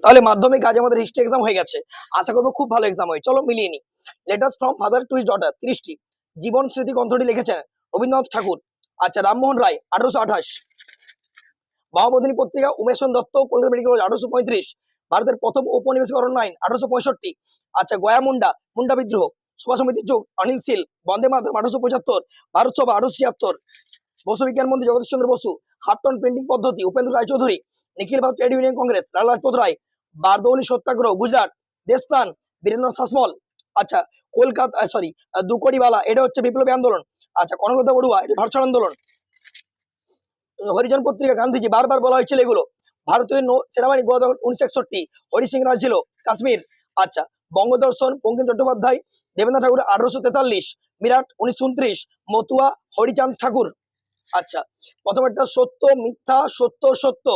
তাহলে মাধ্যমিক আজ আমাদের হিস্ট্রি এক্সাম হয়ে গেছে, আশা করবো খুব ভালো এক্সাম হয়। চলো মিলিয়ে নি। Letters from father to his daughter 30টি। জীবন স্মৃতি গ্রন্থটি লিখেছেন রবীন্দ্রনাথ ঠাকুর। আচ্ছা, রামমোহন রায় 1828। মহাবোধিনী পত্রিকা উমেশন দত্ত, কলকাতা মেডিকেল কলেজ 1835। ভারতের প্রথম ঔপনিবেশিকরণ আইন 1865। আচ্ছা, গয়া মুন্ডা বিদ্রোহ, সভা সমিতির যুগ অনিল শীল, বন্দে মাতরম 1875, ভারত সভা 1876, বসু বিজ্ঞান মন্ত্রী জগদীশ চন্দ্র বসু, হাফটন প্রিন্টিং পদ্ধতি উপেন্দ্র রায়চৌধুরী, নিখিল ভারত ট্রেড ইউনিয়ন কংগ্রেস লাল লাজপত রায়, বারদৌলি সত্যাগ্রহ গুজরাট, দেশপ্রাণ বীরেন্দ্র শাসমল। আচ্ছা, কলকাতা দুকড়িওয়ালা এটা হচ্ছে বিপ্লবী আন্দোলন। আচ্ছা, কনকলতা বড়ুয়া এটা ভারত ছাড় আন্দোলন। হরিজন পত্রিকা গান্ধীজি বারবার বলা হয়েছিল এগুলো। ভারতীয় সেনাবাহিনী গড় 1961। হরি সিং রায় ছিল কাশ্মীর। আচ্ছা, বঙ্গদর্শন বঙ্কিম চট্টোপাধ্যায়, দেবেন্দ্র ঠাকুর 1843, মিরাট 1929, মতুয়া হরিচাঁদ ঠাকুর। আচ্ছা, প্রথমেরটা সত্য মিথ্যা সত্য সত্য,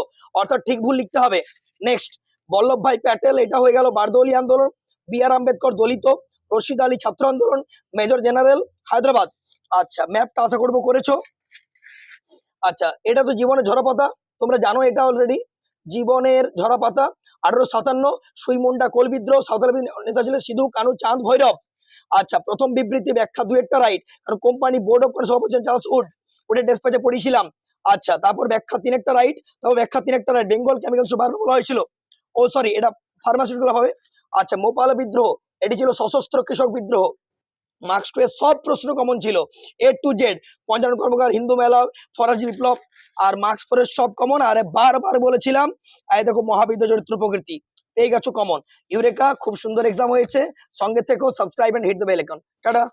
অর্থাৎ ঠিক ভুল লিখতে হবে। নেক্সট, বল্লভ ভাই প্যাটেল এটা হয়ে গেল বারদৌলি আন্দোলন। বি আর আম্বেদকর দলিত, রশিদ আলী ছাত্র আন্দোলন, মেজর জেনারেল হায়দ্রাবাদ। আচ্ছা, ম্যাপটা আশা করবো করেছো। আচ্ছা, এটা তো জীবনের ঝরাপাতা, তোমরা জানো এটা অলরেডি। জীবনের ঝরাপাতা 1857। সুইমুন্ডা কোল বিদ্রোহ, সাঁওতাল নেতা ছিল সিধু কানু চাঁদ ভৈরব। আচ্ছা, প্রথম বিবৃতি ব্যাখ্যা 2 রাইট, কারণ কোম্পানি বোর্ড অফ সভাপতি চার্লস উডের ডেসপ্যাচে পড়েছিলাম। আচ্ছা, তারপর ব্যাখ্যা 3 রাইট, তারপর ব্যাখ্যা 3 রাইট। বেঙ্গল কেমিক্যাল বারবার বলা হয়েছিল, ও সরি এটা ফার্মাসিউটিক্যাল হবে। আচ্ছা, মোপালা বিদ্রোহ এটি ছিল সশস্ত্র কৃষক বিদ্রোহ। মার্কস 2 এর সব প্রশ্ন কমন ছিল, এ টু জেড। পঞ্চানন কর্মকার, হিন্দু মেলা, ফরাসি বিপ্লব, আর মার্কস 4 এর সব কমন। আরে বারবার বলেছিলাম, এই দেখো মহাবিদ্য চরিত্র প্রকৃতি পেয়ে গেছো কমন। ইউরেকা, খুব সুন্দর এক্সাম হয়েছে। সঙ্গে থেকেও subscribe and hit the bell icon. Tata.